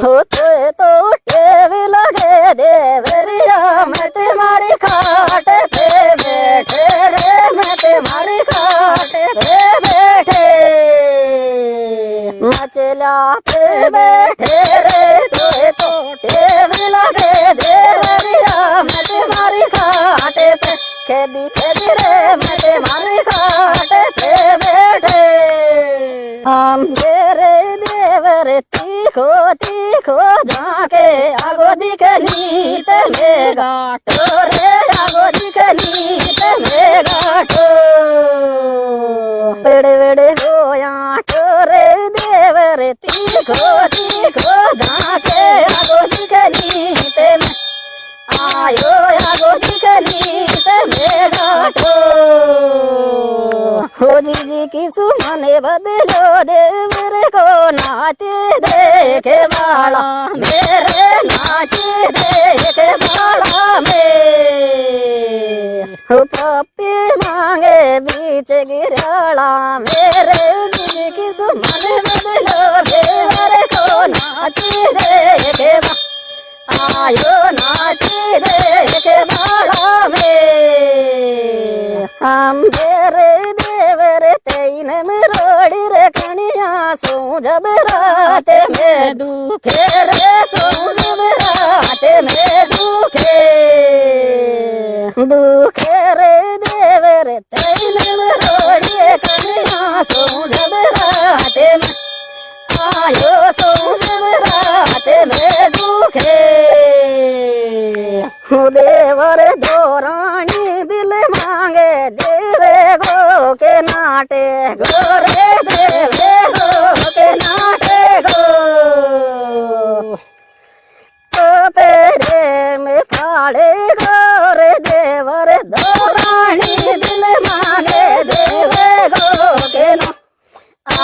हो तो टेवी लगे देवरिया मैं तुम्हारी खाट पे बैठे रे मैं तुम्हारी खाट पे बैठे मचला पे बैठे रे तो टेवी लगे देवरिया मैं तुम्हारी खाट पे खेदी खेदी रे मैं तुम्हारी खाट पे बैठे हम तेरे देवर तीखो तीखो जाके आगो दिखली ते गाठो रे आगो दिखली ते गाठो पेड़े वेड़े होया रे देवर तीखो तीखो जाके आगो दिखली ते आयो आगो दिखली ते गाठो हो जी की सुमने बदलो देवर को नाचे देखे बाड़ा मेरे नाचे देखे बाड़ा में हो पप्पी मांगे बीच गिराड़ा मेरे जी की सुमने बदलो देवर को नाचे देखे आयो नाचे देखे बाड़ा में हम तेरे देवर तेन में रोड़ी रे कनिया सो जब रात में दुखे रे सो जब रात में दुखे दुखे रे देवर तेन में रोड़ी रे कनिया सो जब रात में आयो सो जब रात में दुखे देवर दोरानी दिल मांगे देवे गो के नाटे गो रे देवे गो के नाटे गो तो तेरे में फाड़े गो रे देवर दोरानी दिल मांगे देवे गो के ना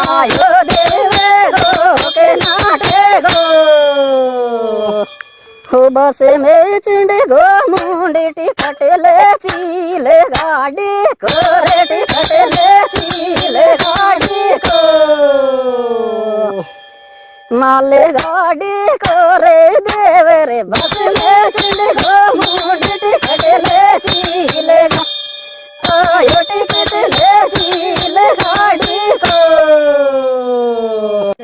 आयो देवे गो के नाटे गो हो बस में चिंडे गो मुंडी टिकट ले चीले गाड़ी को रे टिकट ले चीले गाड़ी को माले गाड़ी को रे देवरे बस में चिंडे गो मुंडी टिकट ले चीले आयो टिकट ले चीले गाड़ी को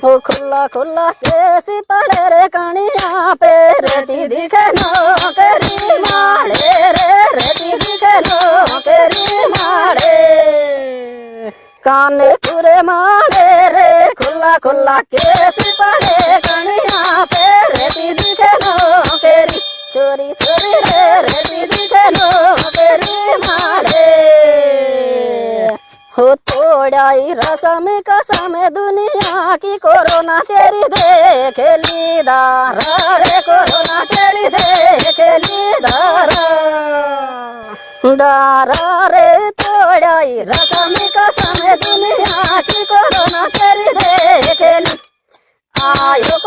हो खुला खुला कैसी पड़े रे कनिया पे रेती दिखे नौकरी मारे रे रेती दिखे नौकरी मारे काने पूरे मारे रे खुला खुला कैसी पड़े कनिया पे रेती दिखे नौकरी चोरी चोरी रे रेती दिखे नौकरी मारे हो तोड़ाई रसम कसम दुनिया की कोरोना तेरी देख लीदारा रे कोरोना तेरी देख लीदारा दारा रे तोड़ाई रसम कसम दुनिया की कोरोना तेरी देख ली आयो